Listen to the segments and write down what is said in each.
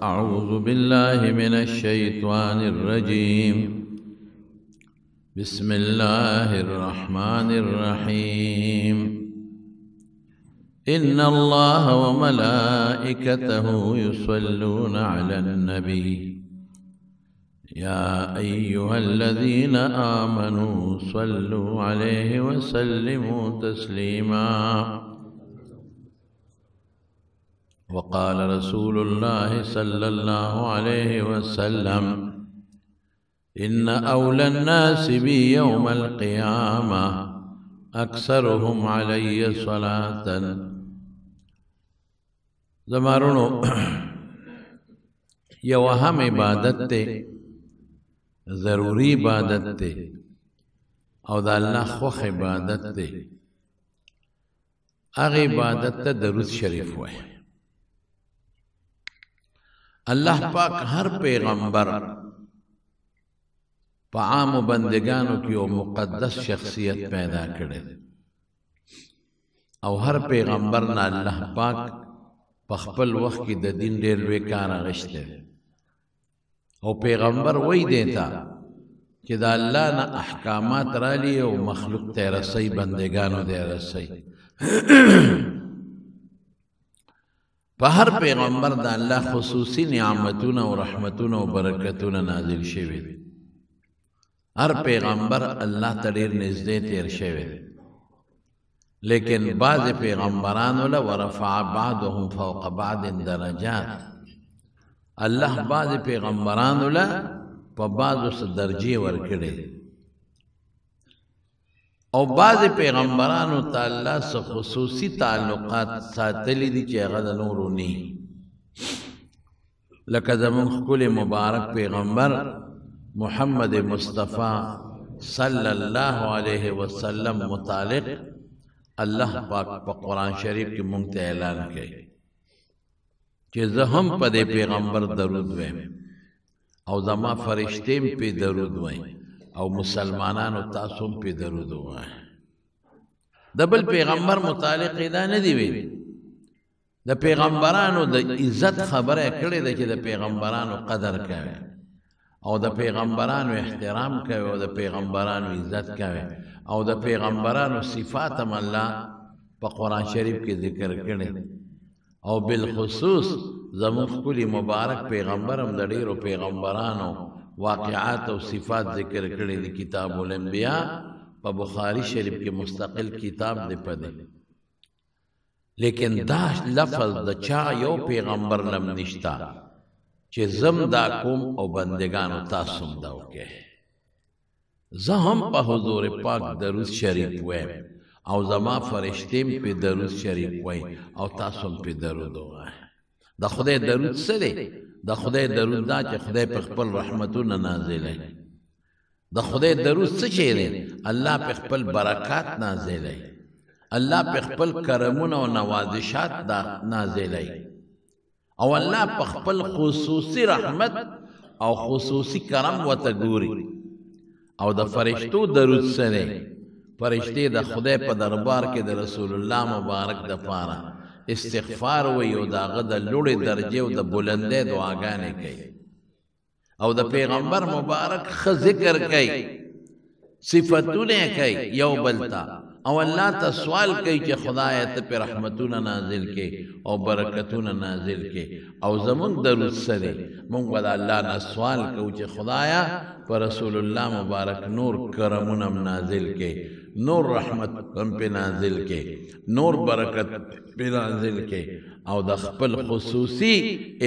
أعوذ بالله من الشيطان الرجيم. بسم الله الرحمن الرحيم. إن الله وملائكته يصلون على النبي يا أيها الذين آمنوا صلوا عليه وسلموا تسليما. وقال رسول الله صلى الله عليه وسلم إن أولى الناس بي يوم القيامة أكثرهم علي صلاة. زمارونو یو اہم عبادت تے، ضروری عبادت تے، او دا اللہ خوخ عبادت تے. اغ عبادت تے درود شریف ہوئے. اللہ پاک ہر پیغمبر پا عام و بندگانو کی او مقدس شخصیت پیدا کرے، او ہر پیغمبر نا اللہ پاک پا خپل وقت کی دا دین دیر لوی کار اغشتے، او پیغمبر وی دیتا کہ دا اللہ نا احکامات را لی او مخلوق تے رسی، بندگانو دے رسی. پا ہر پیغمبر دا اللہ خصوصی نعمتون و رحمتون و برکتون نازل شوید. ہر پیغمبر اللہ تدیر نزدے تیر شوید، لیکن بعض پیغمبرانو ورفع بعضهم فوق بعض درجات. اللہ بعض پیغمبرانو پا بعضو سے درجے ورکڑے، او بعض پیغمبرانو تا اللہ سے خصوصی تعلقات ساتلی دی چی اغد نورو نی. لکہ زمان خکل مبارک پیغمبر محمد مصطفیٰ صلی اللہ علیہ وسلم متعلق اللہ پاک پا قرآن شریف کی منگتے اعلان کے کہ زہم پا دے پیغمبر درود ویم، او زما فرشتیم پی درود ویم، او مسلمانانو تاسم پی درود ویم. دبل پیغمبر متعلق دا ندی ویم. دا پیغمبرانو دا عزت خبر اکڑی دا کہ دا پیغمبرانو قدر کوئے، او دا پیغمبرانو احترام کوئے، او دا پیغمبرانو عزت کوئے، او دا پیغمبرانو صفاتم اللہ پا قرآن شریف کی ذکر کرے. او بالخصوص زمون کلی مبارک پیغمبرم دا دیرو پیغمبرانو واقعات و صفات ذکر کرے دی کتاب الانبیاء پا بخاری شریف کی مستقل کتاب دے پدے. لیکن دا لفظ دا چا یو پیغمبر لم نشتا چه زم دا کم او بندگانو تاسم داو کے. زہم پا حضور پاک درود شریف ویم، او زما فرشتیم پی درود شریف ویم، او تاسم پی درود ویم. دا خدای درود سدے؟ دا خدای درود دا چه خدای پی خپل رحمتون نازل ہے. دا خدای درود سچے دے؟ اللہ پی خپل برکات نازل ہے، اللہ پی خپل کرمون و نوازشات نازل ہے، او اللہ پی خپل خصوصی رحمت او خصوصی کرم و تگوری. او دا فرشتو درود سدے؟ فرشتے دا خدای پا دربار کے دا رسول اللہ مبارک دا پارا استغفار وی، او دا غد لوڑ درجے و دا بلندے دعاگانے کئی، او دا پیغمبر مبارک ذکر کئی، صفتونے کئی یو بلتا، او اللہ تا سوال کئی چے خدایت پہ رحمتون نازل کے او برکتون نازل کے. او زمان درود سدے منگ بدا اللہ نا سوال کئی چے خدایا پہ رسول اللہ مبارک نور کرمونم نازل کے، نور رحمت پہ نازل کے، نور برکت پہ نازل کے، او دا خپل خصوصی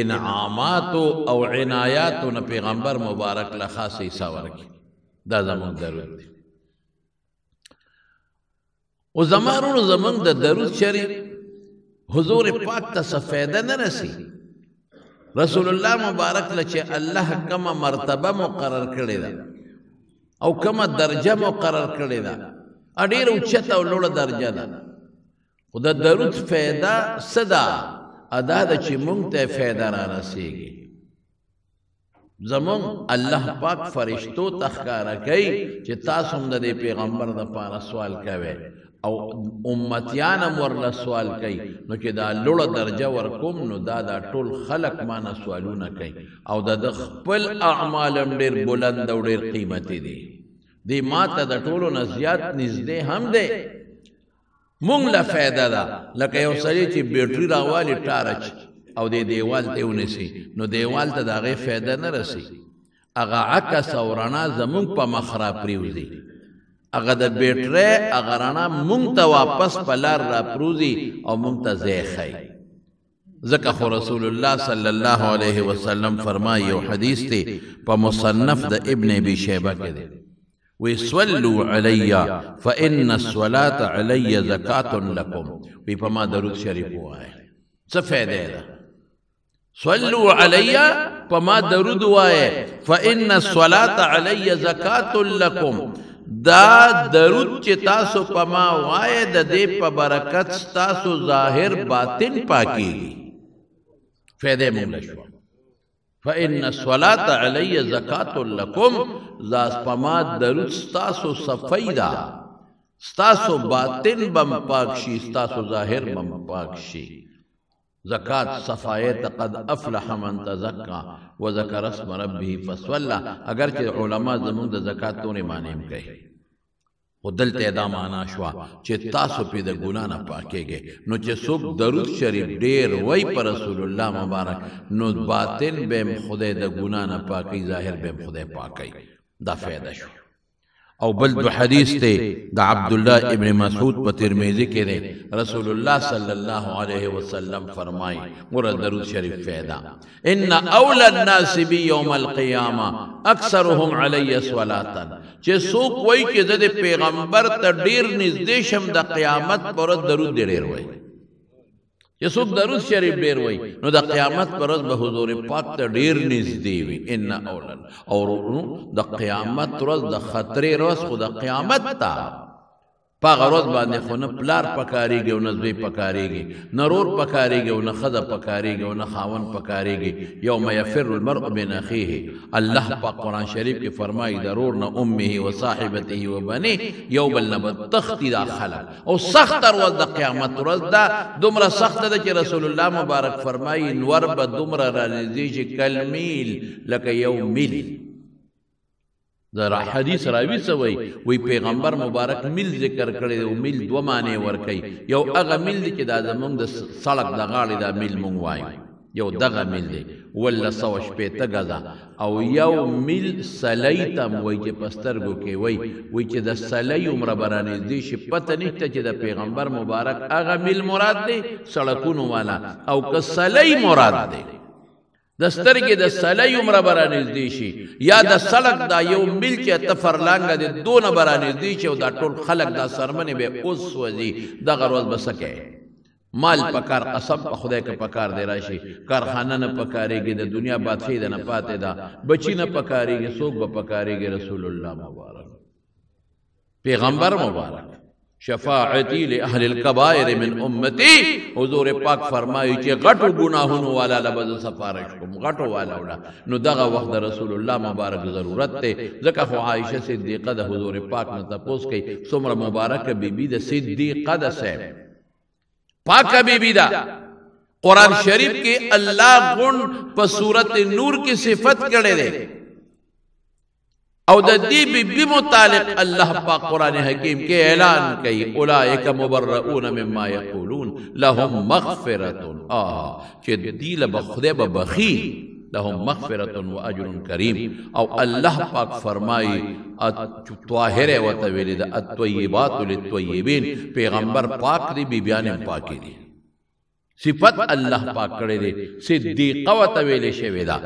انعاماتو او عنایاتو نا پیغمبر مبارک لخاصی ساور کی. دا زمان درود دی. او زمانونو زمان دا درود شریف حضور پاک تا سفیدہ نرسی. رسول اللہ مبارک لچے اللہ کم مرتبہ مقرر کرے دا، او کم درجہ مقرر کرے دا، اڈیر اچھتا و لوڑا درجہ دا. خدا درود فیدہ صدا ادا دا چی منگتے فیدہ را رسی گی. زمان اللہ پاک فرشتو تخکارا کئی چی تاسم دا دے پیغمبر دا پارا سوال کوئے، او امتیانم ورله سوال کوي نو چې دا لوړه درجه ورکوم نو دا ټول خلق مانه سوالونه کوي او د خپل اعمال هم ډېر بلند او ډېر قیمتي دي دی ما ته د ټولو نه زیات نږدې هم دی مونږ له فایده ده لکه یو سړی چې بیټري راوالي ټارچ او د دیوال ته ونیسي نو دیوال ته د هغې فایده نه رسي هغه عکس او رڼا زمونږ په مخ را پرېوځي هغه د بیټرۍ هغه رڼا مونږ ته واپس په لار را پروزي او مونږ ته ځای ښیي ځکه خو رسول الله صلی الله علیه وسلم فرمایي یو حدیث دی په مصنف د ابن ابي شیبه کې دی وی صلوا علی فان الصلاة علی زکات لکم وی په ما درود شریف ووایه څه فایده ده صلوا علی په ما درود ووایه فان الصلاة علی زکات لکم دا درود چې تاسو په ما وایه د دې په برکت ستاسو ظاهر باطن پاکیږي فایده مونږ شو فإن الصلاة علی زکات لکم زاس پما درود ستاسو صفیدا ستاسو باطن بم پاک شي ستاسو ظاهر بم پاک شي زکات صفایت قد افلح من تزکا وذکر اسم ربه فصلى اگر چې علما زموږ د زکات تونه معنی کوي او دلته دا معنا شوا چې تاسو په د ګنا نه پاکيږئ نو چې څوک درود شریف ډیر وای پر رسول الله مبارک نو باطن به خدای د ګنا نه پاکي ظاهر به خدای پاکي دا فائدہ شو او بل دو حدیث ته د عبد الله ابن مسعود په ترمذی کې ده رسول الله صلی الله علیه وسلم فرمای ور درود شریف فائدہ ان اولى الناس بي يوم القيامه اکثرهم علی صلاه چې څوک وای چې د پیغمبر ته ډیر نږدې شم د قیامت پر درود ډیر وای چې څوک درود شریف ډیر وای نو د قیامت پر ورځ به حضور پاک ته ډیر نږدې وي ان اولن او د قیامت ورځ د خطرې ورځ خو د قیامت ته پاغه ورځ باندې خو نه پلار پکاريږي او نه زوی پکاريږي نه رور پکاريږي او نه خزه پکاريږي او نه خاون پکاريږي یوم یفر المرء من اخیه الله پاک قرآن شریف کې فرمایي ضرور نه امه و صاحبته و بنيه یوم النبت تختی دا خلق او سخت ورځ د قیامت ورځ دا دومره سخت ده چې رسول الله مبارک فرمایي نور به دومره رانږدې شي کلمیل لکه یو میل دا حدیث راوی سوی وی پیغمبر مبارک مل ذکر کړی او مل دو معنی ور کوي یو هغه مل دی چې دا زمونږ د سړک د غاړې دا مل مونږ وایو یو دغه مل دی ولا 180 غزا او یو مل سلیتم وای چې پسترګو کې وای چې د سلی عمر برانې دی شي پته نشته چې د پیغمبر مبارک هغه مل مراد دی سړکونو والا او که سلی مراد دی د سترګې د سلی عمر برانږدې شي یا د سړک دا یو میل چې ته فرلانګه د دونه برانږدې شي او دا ټول خلک دا سرمنې به اوس وځي دغه ورځ به څه کوي مال پکار قسم په خدای که پکار دی راشي کارخانه نه پکارېږي د دنیا بادشاهي ده نه پاتې ده بچي نه پکارېږي څوک به پکارېږي رسول الله مبارک پیغمبر مبارک شفاعتی لأهل الكبائر من امتی حضور پاک فرمایي چې غټو ګناهونو والا لبد سفارش کوم غټو والا ولا نو دغه وخت رسول الله مبارک ضرورت ته ځکه خو عائشه صدیقه د حضور پاک نه تاسو کوي څومره مبارک بیبي د صدیقه ده سه پاک بیبي دا قران شریف کې الله غون په سورته نور کې صفت کړي ده او د دې بی متعلق الله پاک قران حکیم کې اعلان کوي اولئک مبرؤون مما یقولون لهم مغفرة چې دې له خدای به بخي لهم مغفرة واجر کریم او الله پاک فرمایي طاهر و تویل د الطیبات للطیبین پیغمبر پاک دی بیان پاکی دی صفت الله پاک کړی دی صدیقه وته ویلې شوی دا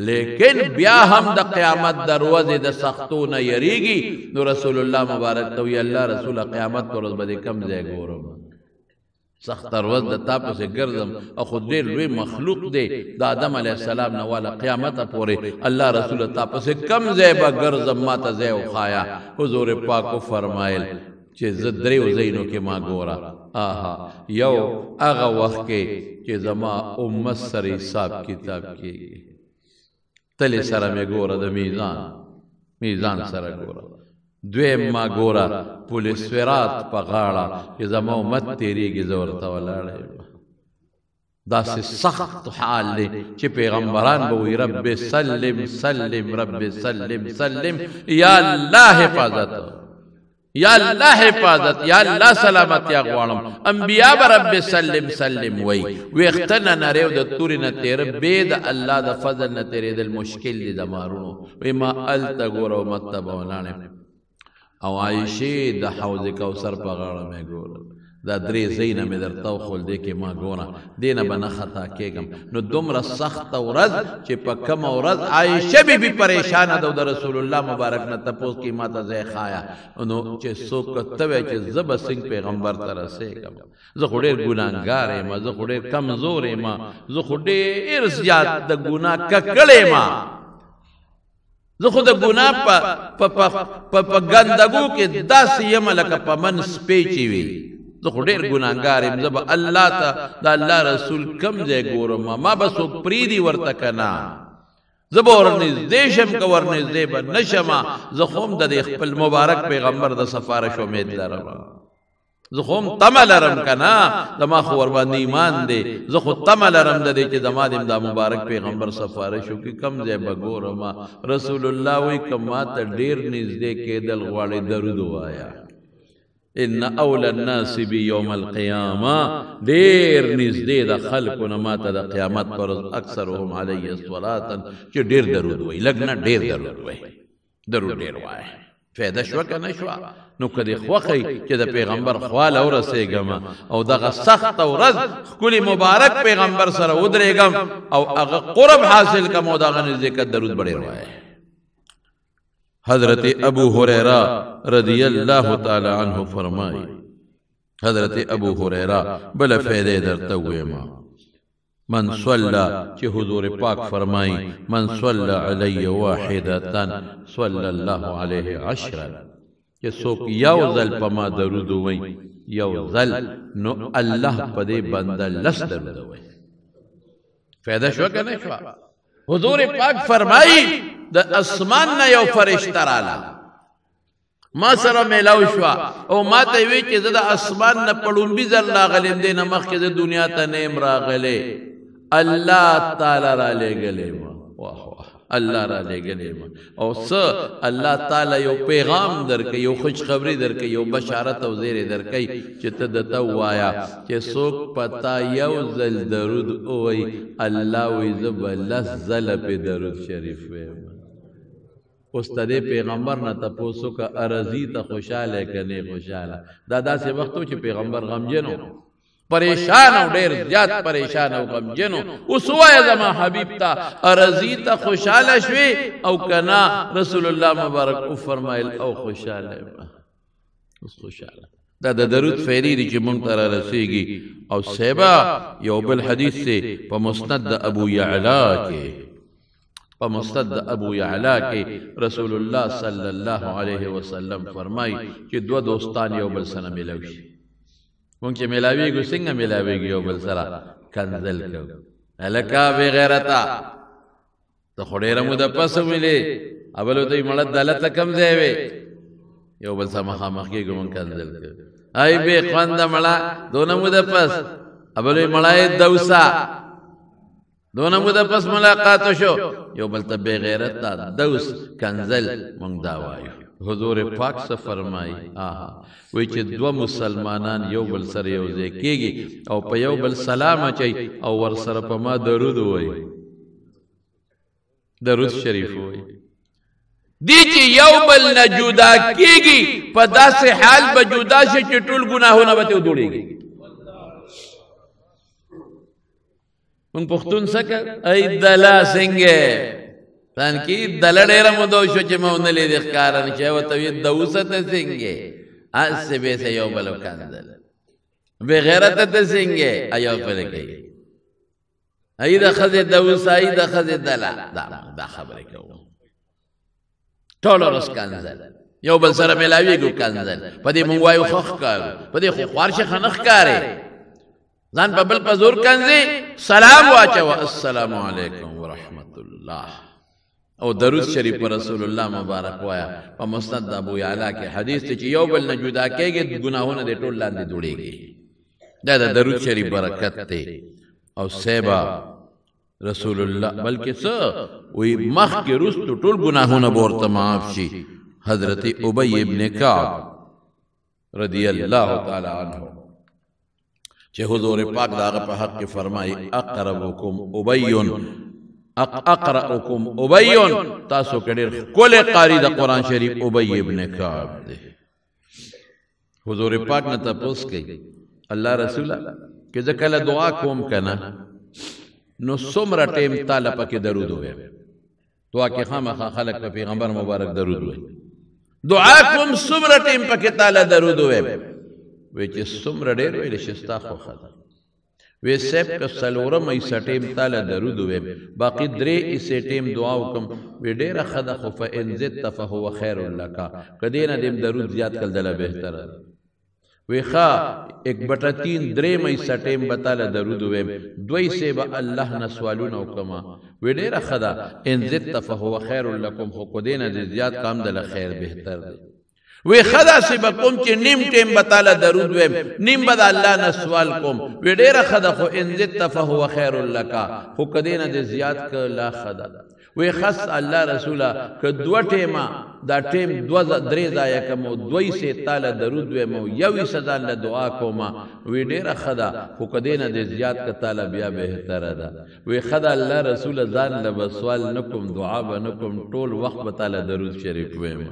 لیکن بیا هم د قیامت دروازه د سختونه یریږي نو رسول الله مبارک تو الله رسول قیامت پر ورځ به کم ځای ګورم سخت دروازه د تاسو سے ګرځم او خو ډیر لوی مخلوق دی د آدم علی السلام نه والا قیامت پورې الله رسول تاسو سے کم ځای به ګرځم ماته ځای او خایا حضور پاک فرمایل چې زدریو زینو کې ما ګورا آها یو هغه وخت کې چې زما امت سره حساب کتاب کېږي تل سره مې ګوره د میزان سره ګوره دویم ما ګوره پل صراط په غاړه چې زما امت تېرېږي زه ورته ولاړی داسې سخت حال دی چې پیغمبران به وایي رب سلم سلم رب سلم سلم یا الله حفاظت یا الله حفاظت یا الله سلامتیا غواړم انبیا به رب سلم سلم وایي ویښته نه نری او د تورې نه تېره بې د الله د فضل نه تېرېدل مشکل دي د مارونو وایي ما هلته ګوره امت ته به ولاړم او عایشې د حوض کوثر په غاړه مې ګورل دا درې ځایونه مې درته وښول دی کې ما ګوره دې نه به نه خطا کېږم نو دومره سخته ورځ چې په کومه ورځ عایشه بیبي پریشانه ده او د رسول الله مبارک نه تپوس کې ما ته ځای ښایه نو چې څوک ته وایي چې زه به څنګه پیغمبر ته رسېږم زه خو ډېر ګناهګار یم زه خو ډېر کمزور یم زه خو ډېر زیات د ګناه ککړ یم زه خو د ګناه په ګندګو کې داسې یم لکه په من سپی چې وي زه خو ډېر ګناهګار یم زه به الله ته د الله رسول کم ځای ګورم ما به څوک پرېږدي ورته که نه زه به ورنږدې شم که ورنږدې به نه شم زه خو هم د دې خپل مبارک پیغمبر د سفارش امید لرم زه خو هم تمه لرم که نه زما خو ورباندې ایمان دی زه خو تمه لرم د دې چې زما د دا مبارک پیغمبر سفارش وکړي کم ځای به ګورم رسول الله وایي که ما ته ډېر نږدې کېدل غواړې درود ووایه ان اول الناس بی یوم القیامه ډېر نږدې د خلکو نه ما ته د قیامت پر ورځ اکثرهم علیه الصلاة چې ډېر درود وایي لږ نه ډېر درود وایي درود ډېر وایي فایده شوه که نه شوه نو که دې خوښئ چې د پیغمبر خواله ورسېږم او دغه سخته ورځ ښکلي مبارک پیغمبر سره ودرېږم او هغه قرب حاصل کړم او د هغه نزدېکت درود به ډېر وایي حضرت ابو هریرہ رضی اللہ تعالی عنہ فرمائی حضرت ابو هريره بل فائدہ درته ویما من صلى چې حضور پاک فرمای من صلى علي واحدة صلى الله عليه 10 چې څوک یو ځل په ما درود وای یو ځل نو الله په دې بنده لس درود وای فائدہ شو کنه شو حضور پاک فرمای د اسمان نه یو فرشتہ رااله ما سره میلاو شو او ما ته وی چې د اسمان نه پړومبي ځل راغلم دې نه مخکې د دنیا ته نیم راغله الله تعالی را لګلې ما واه واه الله را لګلې ما او څه الله تعالی یو پیغام درکې یو خوش خبری درکې یو بشارت او زیر درکې چې ته دته وایا چې څوک پتا یو ځل درود وای الله وی زبلس ځل په درود شریف وای استاد پیغمبر نه تاسو کا ارزی ته خوشاله کني خوشاله دا داسې وختو چې پیغمبر غمجنو پریشان او ډیر زیات پریشان او غمجنو اوس وای زما حبیب ته ارزی ته خوشاله شوي او کنا رسول الله مبارک او فرمایل او خوشاله اوس خوشاله دا د درود فعلی دی چې مونږ ته رسیږي او سیبا یو بل حدیث سے په مسند ابو یعلا کې په مسند ابو یعلا کې رسول الله صلی الله علیه وسلم فرمای چې دو دوستان یو بل سره ملاوي شي مونږ چې ملاویږو څنګه ملاویږو یو بل سره کنزل کو الکا بے غیرتا ته خډیره مو د پس ویلې ابلو ته مړه دلته کم ځای وي یو بل سره مخامخ کېږو مونږ کنزل کو ای به خوند مړه دونه مو د پس ابلو مړای دوسا دونه مو د پس ملاقات شو یو بل ته بے غیرت دوس کنزل مونږ دا وایو حضور پاک سے فرمائی وی چې دو مسلمانان یو بل سره یو ځای کېږي او په یو بل سلام اچي او ور سره په ما درود وایي درود شریف وایي دی چې یو بل نه جدا کېږي په داسې حال به جدا شي چې ټول ګناهونه به ته وډوړېږي مونږ پښتون څه ای دلا څنګه تان کی دلړه مودو شو چې مونږ نه لیدل ښکارن چې وته وي دوسه ته څنګه اس به سه یو بل کاندل به غیرت ته څنګه ایو په لګي ایدا خزه دوسه ایدا خزه دلا دا خبره کوم ټول ورس کاندل یو بل سره ملاوي ګو کاندل پدې مونږ وایو خخ کار پدې خو خارشه خنخ کارې ځان په بل په زور کنځي سلام واچو السلام علیکم ورحمت الله او درود شریف پر رسول الله مبارک وایا په مسند ابو یعلا کې حدیث ته چې یو بل نه جدا کېږي ګناهونه دې ټول لاندې دوړېږي دا د درود شریف برکت ته او سیبا رسول الله بلکې څه وی مخ کې رستو ټول ګناهونه ورته معاف شي حضرت ابی ابن کعب رضی الله تعالی عنہ چې حضور پاک داغه په حق کې فرمایي اقربکم ابی اقرأکم ابی تاسو کې ډېر کله قاری د قران شریف ابی ابن کعب دی حضور پاک نه تاسو کوي الله رسول کې ځکه له دعا کوم کنه نو څومره ټیم تعالی پکې درود وایي دعا کې خامخا خلق په پیغمبر مبارک درود وایي دعا کوم څومره ټیم پکې تعالی درود وایي وی چې څومره ډېر ویل شستا خو خدا وی سیب که سلورم ایسا ټیم تعالی درود وایي باقي درې ایسه ټیم دعا وکم وی ډېره خدا خو فإن زدت فهو خیر لک کدی نه دې درود زیات کړل دله بهتره وی خواہ 1/3 درے میں سٹیم بتالا درود ویم دوئی سے با اللہ نسوالون اوکما وی دیر خدا ان زدت فہو خیر لکم خودین دی زیاد کام دل خیر بہتر دی وی خدا سے با کم چی نیم ٹیم بتالا درود ویم نیم بدا اللہ نسوال کم وی دیر خدا خو ان زدت فہو خیر لکا خودین دی زیاد کلا خدا وی خص اللہ رسولہ که دو ٹیما دا ٹیم دو درے زایا کمو دوی سے تالا درود ویمو یوی سزان لدعا کوما وی دیر خدا فکدین دے زیاد کا تالا بیا بہتر دا وی خدا اللہ رسول زان لبسوال نکم دعا بنکم طول وقت بتالا درود شریف ویمو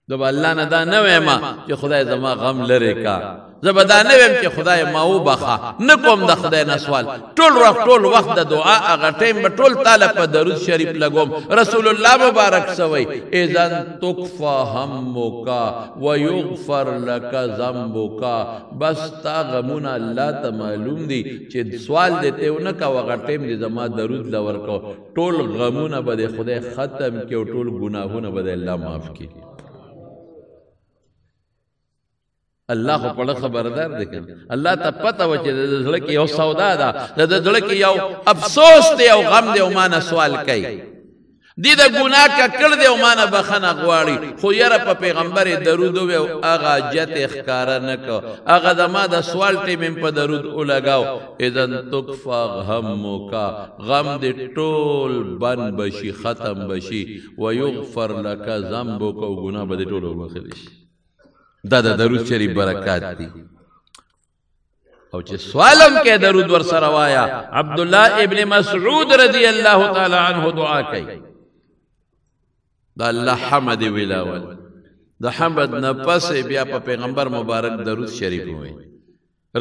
دب اللہ ندا نویما چی خدای زما غم لرے کا زبدا نویم چې خدای ماو بخا نکوم د خدای نسوال ټول وخت د دعا هغه ټیم به ټول تعالی په درود شریف لګوم رسول الله مبارک سوی اذن تکفا همک ويغفر لك ذنبك بس تا غمونه الله ته معلوم دي چې سوال دته ونه کا هغه ټیم دې زما درود لور کو ټول غمونه به خدای ختم کې او ټول ګناهونه به الله معاف کړي اللہ خو پڑا خبردار دیکھن اللہ تا پتا وچے دا دلکی یو سودا دا دا دلکی یو افسوس دے یو غم دے مانا سوال کئی دی دا گناہ کا کر دے مانا بخنا غواری خو یرا پا پیغمبر درودو ویو آغا جت اخکارا نکو آغا دا ما دا سوال ٹیمین پا درود اولگاو اذن تکفا غمو کا غم دے ٹول بن بشی ختم بشی ویغفر لکا زنبو کا گناہ با دے ٹول بخدش دا درود شریف برکات دی او چې سوالم کې درود ور سره وایا عبداللہ ابن مسعود رضی اللہ تعالی عنہ دعا کئی دا اللہ حمد ویلاول دا حمد نپس بیا پا پیغمبر مبارک درود شریف ہوئی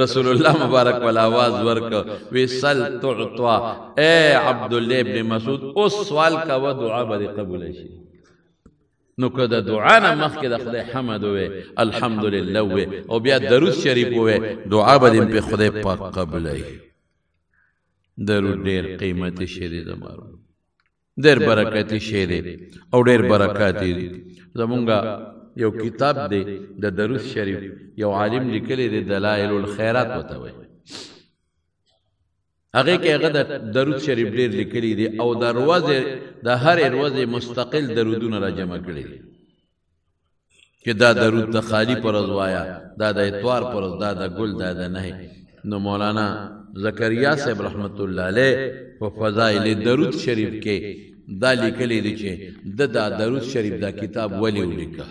رسول اللہ مبارک والا آواز ورک ویسل تعطوا اے عبداللہ ابن مسعود اس سوال کا وہ دعا بڑی قبول شی نو که دا دعانا مخ که دا خدای حمد ہوئے الحمدللہ ہوئے او بیا درود شریف ہوئے دعا بدیم پہ خدای پاک قبل آئی درود دیر قیمت شیدی دمارو دیر برکتی شیدی او دیر برکاتی زمونگا یو کتاب دے دا درود شریف یو عالم لکلی دے دلائل الخیرات ہوتا ہوئے اگه کې هغه د درود شریف ډیر لیکلي دي او د روزه د هر روزه مستقل درودونه را جمع کړي چې دا درود د خالی پر ازوایا دا د اتوار پر دا د ګل دا د نه نو مولانا زکریا صاحب رحمت الله علیه په فضائل درود شریف کې دا لیکلي دي چې د درود شریف دا کتاب ولی ولیکه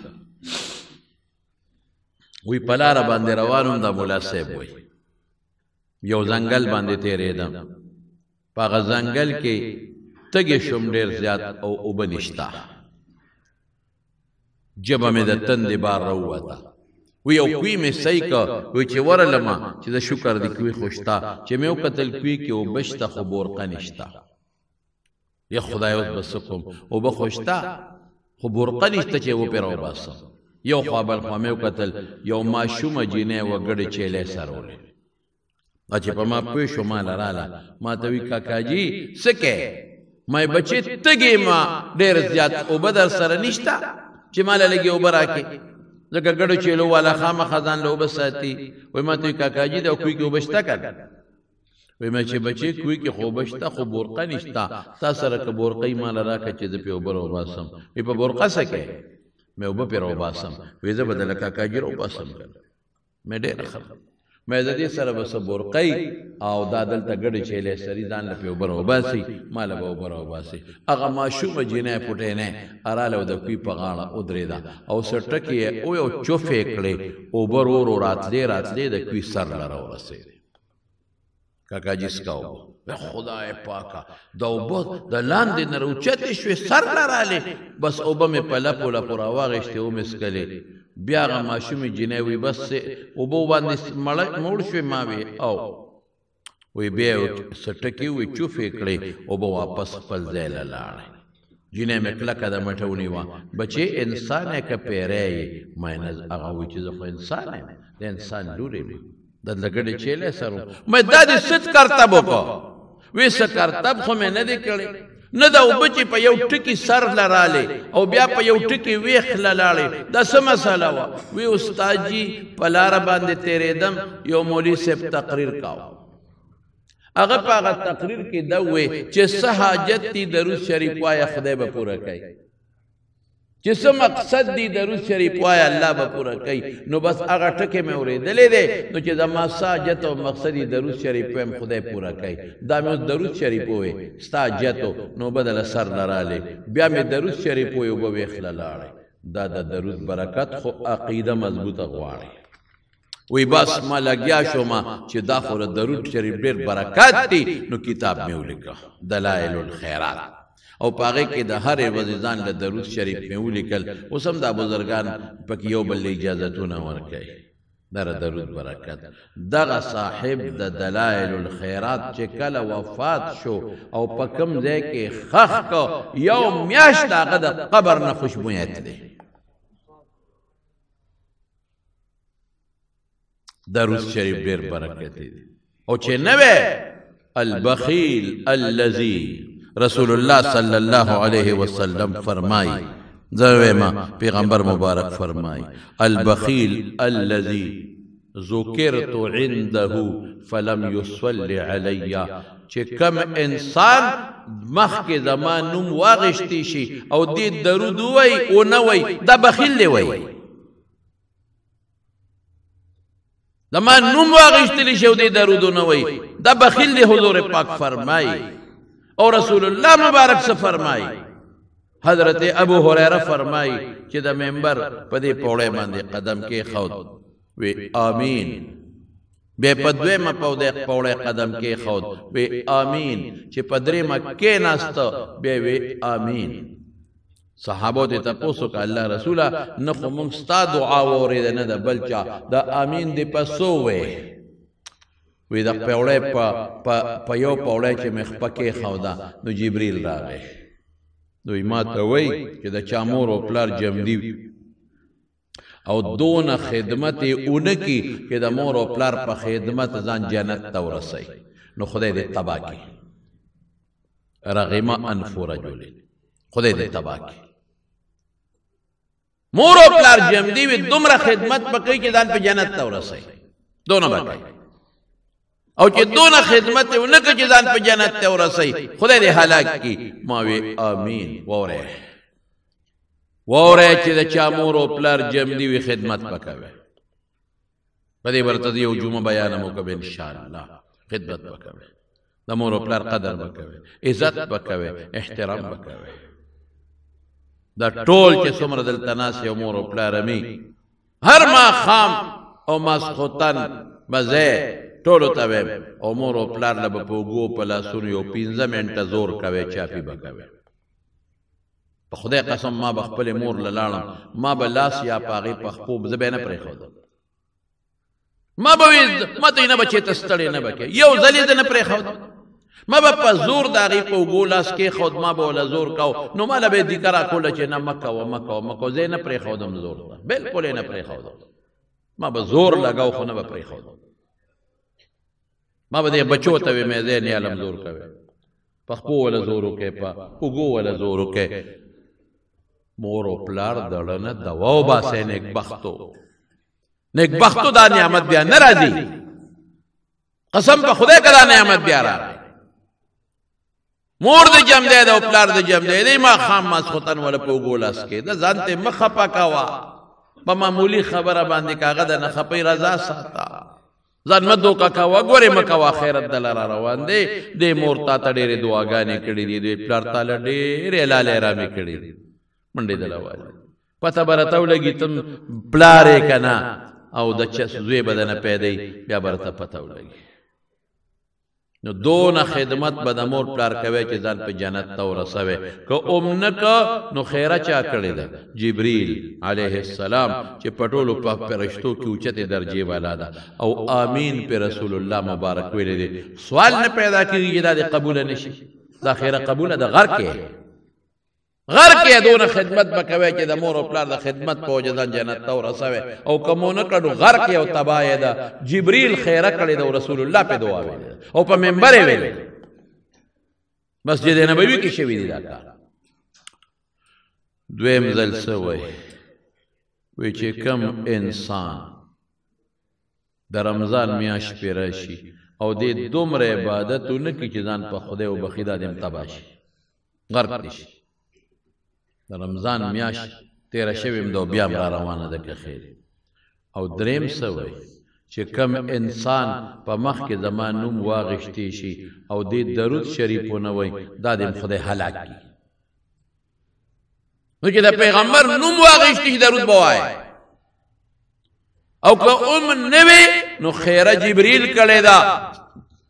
وی پلار باندې روانم دا مولا صاحب وی یو زنگل باندې تیرې دم پاغه زنگل کې تګې شوم ډیر زیات او وبنشتا جبه مې د تندې بار راووته وی او کوی مې صحیح کا وی چې ورلما چې د شکر دی کوی خوشتا چې مې وکتل کوی کې او بشته خو بورقه نشتا یا خدای اوس بسکم او بخوشتا خو بورقه نشته چې و پیرو باسه یو خو بل خو مې وکتل یو ماشومه جینې وګړي چیلې سرولې اچھے پا ما پیشو ما لرالا ما توی کاکا جی سکے ما بچے تگی ما دیر زیاد او بدر سر نشتا چی مالا لگی او برا کے زکر گڑو چیلو والا خام خزان لو بساتی وی ما توی کاکا جی دا کوئی کی او بشتا کر وی ما چې بچی کوی کې خوب شته خو بورقه نشته تا سره که بورقه مال راکړه چې زه پې اوبه راوباسم وی په بورقه څه کوې مې اوبه پې راوباسم وی زه به د لکه کاږي راوباسم مې ډېره ښه مې د دې سره به څه بورقۍ او دا دلته ګډې چیلې سري ځان له پې اوبه راوباسي ما له به اوبه راوباسي هغه ماشومه جینۍ پوټینۍ اراله د کوي په غاړه ودرېده او څه ټکې یې یو چوفې کړې اوبه ورو ورو راتلې د کوي سر له راورسېدې کاکا جی سکا اوبه خدای پاکه د اوبه د لاندې نه راوچتې شوې سر له رالې بس اوبه مې په لپو لپو راواغېشتې ومې څکلې بیا هغه ماشومې جینۍ وی بس اوبو باندې موړ شوې ما وی او وی بیا یې څه ټکې وی چوفې کړې اوبه واپس خپل ځای له لاړې جینۍ مې کلکه د مټه ونیوه بچې انسان یې که پیری یې مینز هغه وی چې زه خو انسان یم د انسان لورې مې دلته ګډې چیلې سر مې دا دې څه کرتب وکړه وی څه کرتب خو مې نه دی کړی نه دا اوبه چې په یو ټکي سر له رالې او بیا په یو ټکي ویښ له لاړې دا څه مسله وه وی استاد جي په لاره باندې تېرېدم یو مولي صاحب تقریر کاوه هغه په هغه تقریر کې دا وی چې څه حاجت دي درود شریف وایه خدای به پوره کوي چې څه مقصد دی درود شریف وایه الله به پوره کوي نو بس هغه ټکې مې اورېدلی دی نو چې زما څه حاجت او مقصد یې درود شریف وایم خدای پوره کوي دا مې اوس درود شریف ووی ستا حاجت و نو بدله سر نه رالې بیا مې درود شریف ووی اوبه ویښله لاړې دا د درود برکت خو عقیده مضبوطه غواړي وی بس ما لګیا شومه چې دا خو د درود شریف ډېر برکت دی نو کتاب مې ولیکه دلایل الخیرات او پاغه کې د هر ورځې ځان له درود شریف مې ولیکل اوس هم دا بزرګان پکې یو بل اجازهتونه ورکوي دا درود برکت دغه صاحب د دلایل الخیرات چې کله وفات شو او په کوم ځای کې خخ کو یو میاشت هغه د قبر نه خوشبویت دی درود شریف ډېر برکت دی او چې نه البخیل الذی رسول الله صلی الله علیه وسلم فرمائی زویما پیغمبر مبارک فرمائی البخیل الذی ذکرت عنده فلم يصلي علی چې کم انسان مخکې زما نوم واغشتی شي او دې درود وای او نه وای دا بخیل دی وای زما نوم واغشتلی شي او دې درود نه وای دا بخیل دی حضور پاک فرمائی اور رسول اللہ مبارک سے فرمائی حضرت ابو ہریرہ فرمائی چې د منبر په دې پوړې باندې قدم کې خود وی آمین بے پدوے ما پوڑے قدم کے خود وی آمین چې پدری مکه ناست بے وی آمین صحابو دې تاسو کا الله رسوله نه خو مونږ ستا دعا وورید نه د بلچا د آمین دې پسو وی وی د پوړې په یو پوړې چې مخ پکې خودا نو جبرئیل راغی دوی ما ته وی چې د چامور او پلار جمدی او دون خدمت اونکی چې د مور او پلار په خدمت ځان جنت ته ورسي نو خدای دې تبا کی رغم انف رجل خدای دې تبا کی مور او پلار جمدی وی دومره خدمت پکې چې ځان په جنت ته ورسي دونه بکای او چې دونه خدمت اونکی چې ځان په جنت ته ورسي خدای دې هلاک کی ما وی امین وره وره چې د چا مور او پلار جمدی وی خدمت پکوي په دې ورته یو جمعه بیان مو کوي ان شاء الله خدمت پکوي د مور او پلار قدر پکوي عزت پکوي احترام پکوي دا ټول چې څومره دلته ناس یو مور او پلار می هر ما خام او مسخوتن بزه ټولو ته او مور او پلار له پوغو په لاسونو یو 15 منټه زور کوي چاپی بکوي په خدای قسم ما بخپل مور لاړم ما بلاس یا پاغي پخپوب زبې نه پرې خود ما به مته نه بچی تستړې نه بکې یو ځلې نه پرې خود ما به په زور داغي په ګولاس کې خود ما به ول زور کاو نو ما له به ذکر کول چې نه مکه و مکه زې نه پرې خودم زور بالکل نه پرې خود ما به زور لگاو خو نه به پرې خود ما به بچو ته مې زې نه علم زور کوي پخپو ول زور کې په وګو ول زور کې مور او پلار دړنه دواو باسه نیک بختو دا نعمت بیا ناراضي قسم په خدای کدا نعمت بیا راغی مور د جم دی او پلار د جم دی ما خام ماسختن ولا په ګولاس کې د ځانته مخه پکاوا په معمولی خبره باندې کاغه د نه خپې رضا ساته ځان مدو کا وګوره مکوا خیرت دلاره روان دی د مور تا ته ډېرې دعاګانې کړې دي د پلار تعالی ډېرې لاله رامي کړې دي منډې دلواله پته برته ولګي تم پلارې کنا او د چا زوی بدنه پیدا بیا برته پته ولګي نو دون خدمت به د مور پلار کوي چې ځان په جنت ته ورسوي که اومنک نو خیره چا کړی ده جبريل علیه السلام چې پټولو په فرشتو کې اوچته درجه والا ده او امین په رسول الله مبارک ویل دي سوال نه پیدا کیږي دا قبول نشي دا خیره قبول ده غر کې دون خدمت بکوي چې د مور او پلار د خدمت په وجه ځان جنت ته ورسوي او کومونه کډو غر کې او تبايه ده جبريل خیره کړی ده رسول الله په دعا ویل او په منبر ویل مسجد نبوي کې شوی دی دا کار دویم ځل سوی وی چې کم انسان د رمضان میاشت پې راشي او دې دومره عبادتونه کې چې ځان په خدای او بخیدا دې تباشي غرق دي د رمضان میاشت تیره شویم دو بیا را روانه ده که خیر او دریم سوی چې کم انسان په مخ کې زما نوم واغشتی شي او دې درود شریفونه وای دا دې خدای هلاک کی نو چې د پیغمبر نوم واغشتی درود بوای او که نوی نو خیره جبريل کړی دا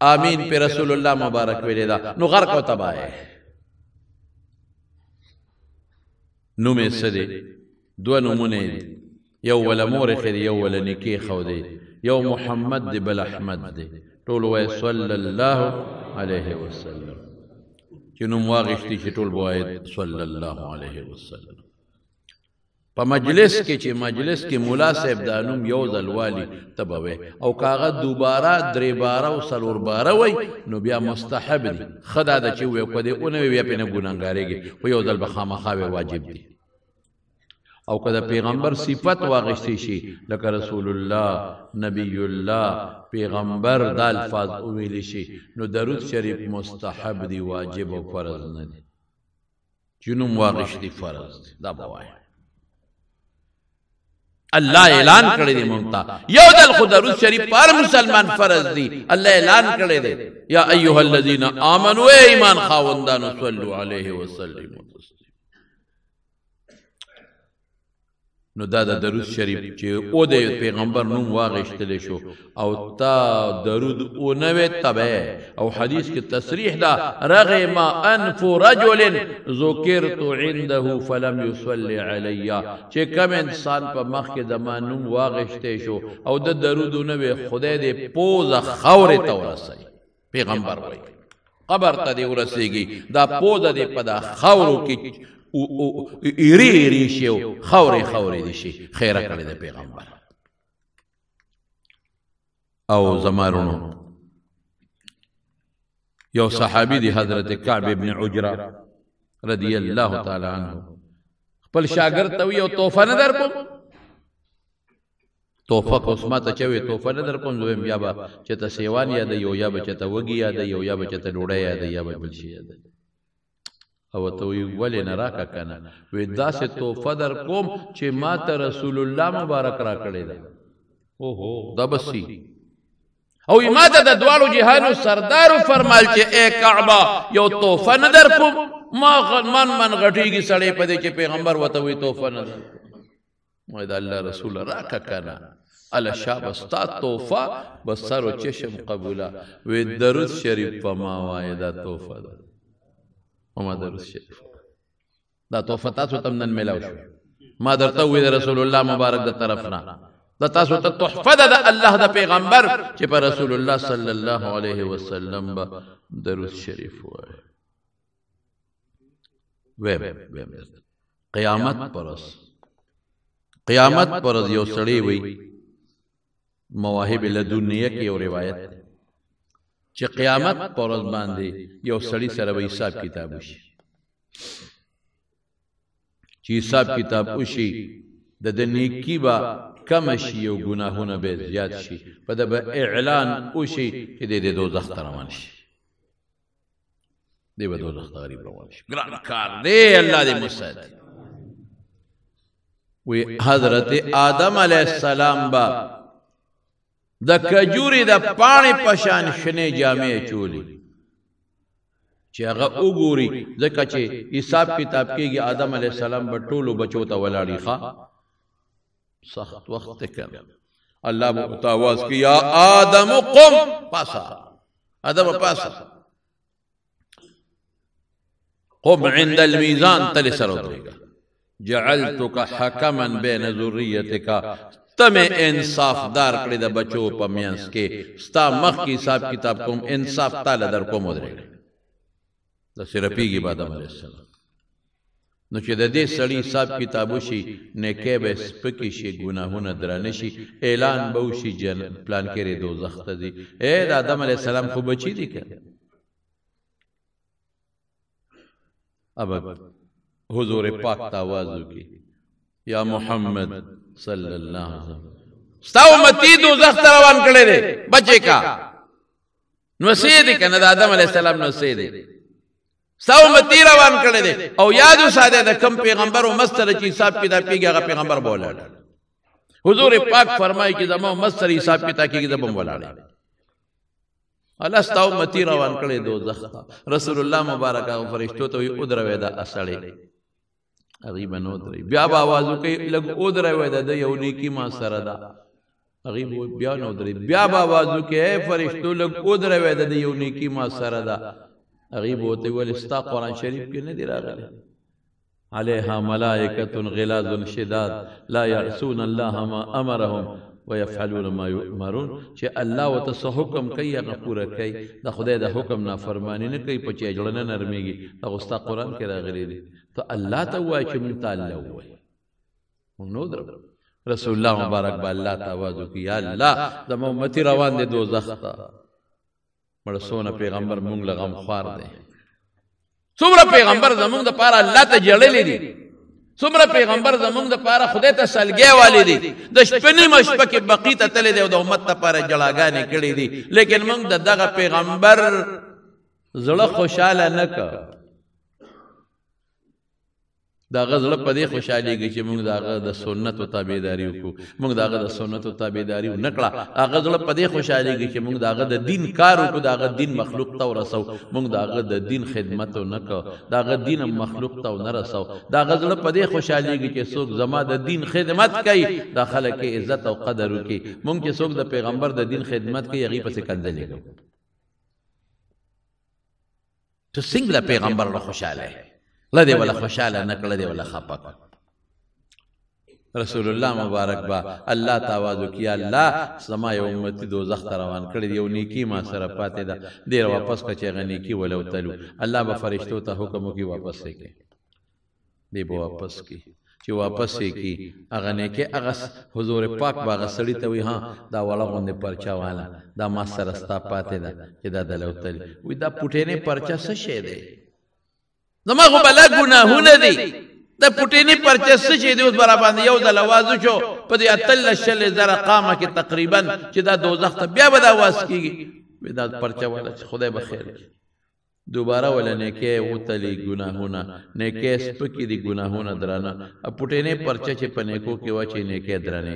امین په رسول الله مبارک ویلی دا نو غرق او تباه نومې سدي دو نمونه یو ولا مورخ دی یو ولا نکی خو دی یو محمد دی بل احمد دی ټول وای صلی الله علیه وسلم چې نوم واغشتي چې ټول وای صلی الله علیه وسلم په مجلس کې مولا صاحب دا نوم یو ځل والی تبوي او کاغه دوباره درې باره او سلور باره وای نو بیا مستحب دی خدا د چې وې کو دی اون بیا په نه ګونګاريږي خو یو ځل به خامخا واجب دی او کله پیغمبر صفت واغشتي شي لکه رسول الله نبی الله پیغمبر د الفاظ ویل شي نو درود شریف مستحب دی واجب او فرض نه دی جنوم واغشتي فرض دی دا بوای الله اعلان کړی دی مونږ یو دل خو درود شریف پر مسلمان فرض دی الله اعلان کړی دی یا ایها الذین آمنوا ایمان خاوندانو صلوا علیه وسلم نو دا درود شریف چې او د پیغمبر نوم واغشتل شو او تا درود او نوې تبع او حدیث کې تصریح دا رغم انف رجل ذکرت عنده فلم يصلي علي چې کوم انسان په مخ کې د ما نوم واغشته شو او د درود نوې خدای دې پوزه خورې ته ورسي پیغمبر وایي قبر ته دې ورسیږي دا پوزه دې په دا خورو کې ایری شیو خوري دي شي خیره کړی د پیغمبر او زمارونو یو صحابي دی حضرت کعب ابن عجرة رضی الله تعالی عنہ خپل شاګرد ته یو تحفه نه درکوم تحفه قسمت چوي تحفه نه درکوم زویم یا به چې ته سیوان یا د یو یا به چې ته وګي یا د یو یا به چې ته ډوډۍ یا د یا به بل شي او ته ولی نه راکا کنه وې داسې تحفه در کوم چې ما ته رسول الله مبارک را کړی دا اوهو دا بسی او ما ته د دوالو جهانو سردار فرمایل چې اے کعبه یو تحفه نه در کوم ما من غټیږي سړی په دې چې پیغمبر وته وې تحفه نه در وې دا الله رسول راکا کنه الا شاب استا تحفه بسر او چشم قبوله وې درود شریف په ما وای دا تحفه ده وما درود شریف دا تحفه تاسو تم نن ملاو شو ما درته وې رسول الله مبارک د طرفنا دا تاسو ته تحفه ده الله د پیغمبر چې پر رسول الله صلی الله علیه وسلم درود شریف وای قیامت پرز یو سړی وي مواهب لدنیه کې یو روایت چې قیامت پر ورځ باندې یو سړی سره به حساب کتاب وشي چې حساب کتاب وشي د نیکی با کم شي او ګناهونه به زیات شي په د به اعلان وشي چې د دوزخ ته روان شي دی به دوزخ ته غریب روان شي ګران کار دی الله دې مساعد وی حضرت آدم علیہ السلام با د کجوري د پانی پشان شنه جامې چولی چې هغه وګوري ځکه چې حساب کتاب کېږي آدم علیہ السلام به ټولو بچو ته ولاړی ښا سخت وخت کړ الله مو آواز کی یا آدم قم پاسا آدم پاسا قم عند الميزان تل سر ودرېږه جعلتك حكما بين ذريتك تم انصاف دار کړی د بچو په میانس کې ستا مخ کې حساب کتاب کوم انصاف تعالی در کوم ودرېږه د سرپیږي آدم علیہ السلام نو چې د دې سړی حساب کتاب وشي نیکه به سپکی شي ګناهونه درانه شي اعلان به وشي جن پلان کړي دوزخ ته دي اے د آدم علیہ السلام خو بچی دي کړه اب حضور پاک ته आवाज وکي یا محمد صلی الله علیه وسلم ستا امتی دوزخ ته روان کړي دي بچي کا نو سید کنه د آدم علیہ السلام نو سید ستا امتی روان کړي دي او یادو ساده د کم پیغمبر او مستر چې حساب کتاب کېږي هغه پیغمبر بولاړ حضور پاک فرمایي چې زمو مستر حساب کتاب کېږي زبم بولاړ الله ستا امتی روان کړي دوزخ رسول الله مبارک او فرشتو ته او دروي دا اصلي غریب نو دري بیا به आवाज کوي لګ او دروي دا یو نیکی ما سره دا غریب بیا نو دري بیا به आवाज کوي فرشتو لګ او دروي دا یو نیکی ما سره دا غریب ہوتے ول استا قرآن شریف کې نه دی راغلی علیها ملائکۃ غلاظ شداد لا يعصون الله ما امرهم ويفعلون ما يؤمرون چې الله وتعالى حکم کوي هغه پوره کوي د خدای د حکم نافرمانی نه کوي په چې جوړنه نرميږي هغه استا قرآن کې راغلی دی ته الله ته وایي چې مونږ تعالی وایي مونږ نو در رسول الله مبارک با الله تعالی کوي یا الله د امتی روان دي دوزخ ته مړ سونه پیغمبر مونږ لغم خوار دی څومره پیغمبر زمونږ د پاره الله ته جړلې دي څومره پیغمبر زمونږ د پاره خدای ته سلګي والي دي د شپنی مشپه کې بقی ته تل دی او د امت لپاره جړاګانې کړې دي لیکن مونږ دغه پیغمبر زړه خوشاله نه ک دا غزل په دې خوشاليږي چې موږ داغه د سنت او تابعداري وکړو موږ داغه د سنت او تابعداري نکړه هغه غزل په دې خوشاليږي چې موږ داغه د دین کار وکړو داغه دین مخلوق ته ورسو موږ داغه د دین خدمت نکړو داغه دین مخلوق ته نه رسو دا غزل په دې خوشاليږي چې څوک زما د دین خدمت کوي د خلک عزت او قدر وکړي موږ چې څوک د پیغمبر د دین خدمت کوي هغه پسې کنځلې کوي ته څنګه پیغمبر له خوشاله لدی ولا خوشاله نکړه دی ولا خپک رسول الله مبارک با الله تعالی کی الله سما یو امتی دوزخ ته روان کړي یو نیکی ما سره پاتې ده ډیر واپس کچې غنی کی ولو تلو الله به فرشتو ته حکم کوي واپس کړي دی به واپس کی چې واپس کی اغه نه کې اغه حضور پاک باغ سړی ته وي ها دا ولا غونډه پرچا والا دا ما سره ستا پاتې ده چې دا دلو تل وي دا پټینه پرچا څه شه ده زما خو بلا ګناهونه دي د پټینی پرچس چې دی اوس برابر یو د لوازو شو په دې اتل شل زره قامه کې تقریبا چې دا دوزخ ته بیا به دا واس کیږي دا پرچا ولا خدای به خیر دوباره ولا نه کې وتلی ګناهونه نه کې سپکی دي ګناهونه درانه پټینی پرچا چې پنه کو کې واچې نه کې درانه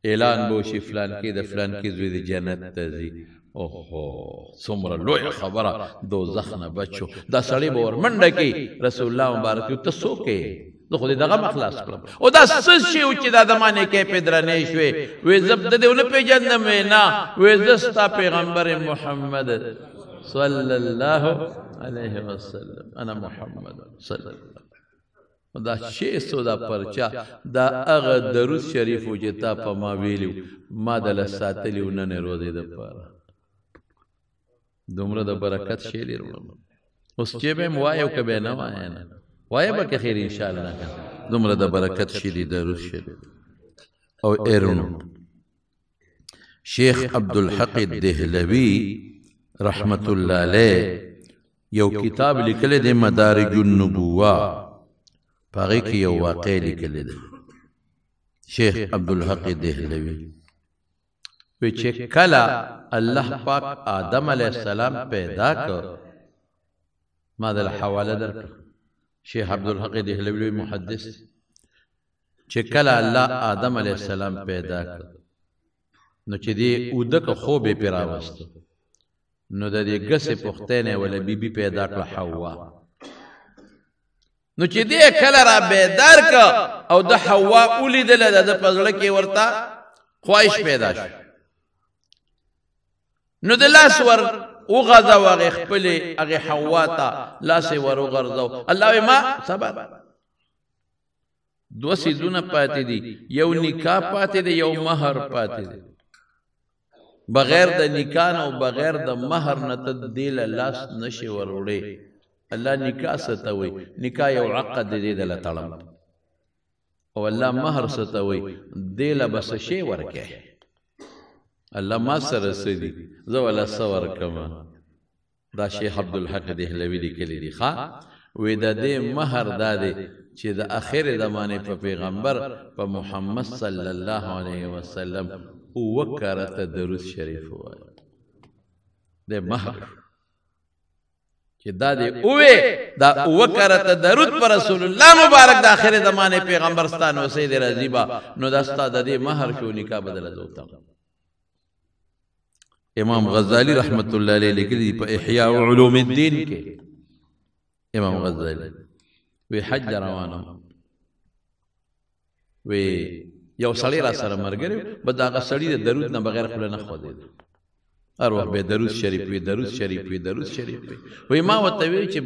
اعلان بو شي فلان کې د فلان کې زوی د جنت ته ځي اوهو څومره لوی خبره دوزخ نه بچو دا سړی به ورمنډه کې رسول الله مبارک ته سوکې زه خو دې دغه مخلاص کړم او دا څه شی چې دا زمانه کې پدرنې شوې وې زبد دې ونه پیژندم نه وې زستا پیغمبر محمد صلی الله علیه وسلم انا محمد صلی الله دا شی سودا پرچا دا هغه درود شریف وجتا په ما ویلو ما دل ساتلیو نه روزي د پاره دومره د برکت شی لري اوس چې به موایو کبه نه وای نه وای به خیر ان شاء الله دومره د برکت شی دی درود شی او ایرونو شیخ عبدالحق الدهلوی رحمت الله علیه یو کتاب لیکل دی مدارج النبوه پاره کې یو واقع لیکل دی شیخ عبدالحق دهلوی وی چې کله الله پاک آدم علیہ السلام پیدا کړ ما دل حواله درکړه شیخ عبدالحق دهلوی محدث چې کله الله آدم علیہ السلام پیدا کړ نو چې دی اودک خوب پې راوسته نو د دې ګسې پختینې ولا بیبي پیدا کړه حوا نو چې دې کله را بیدار کړه او د حوا ولیدله د په زړه کې ورته خواهش پیدا شو نو د لاس ور وغځاو هغې خپلې هغې حوا ته لاس یې ور وغورځاو الله وایي ما صبر دوه څیزونه پاتې دي یو نکاح پاتې دی یو مهر پاتې دی بغیر د نکاح او بغیر د مهر نه ته دې له لاس نشي وروړې الله نکاح څه ته وایي نکاح یو عقد دی دله تړم او الله مهر څه ته وایي دې له به څه شی ورکې الله ما سره څه دي زه وله څه ورکمه دا شیخ عبدالحق دهلوي لیکلی دي ښه وی د دې مهر دا دی چې د اخر زمانې په پیغمبر په محمد صلی الله علیه وسلم وکرته درود شریف وایي د مهر چې دا دی اوه دا وکرته درود پر رسول الله مبارک د اخر زمانې پیغمبر ستانو سید رضیبا نو دا ستا د دې مهر شو نکاح بدل زوتا امام غزالی رحمت الله علیه لیکلی په احیاء علوم الدین کې امام غزالی وی حج روانه وی یو سړی را سره ملګری به د هغه سړي د درود نه بغیر خوله نه خوځېده هر وخت به درود شریف وي درود شریف وي درود شریف وي وی ما ورته وی چې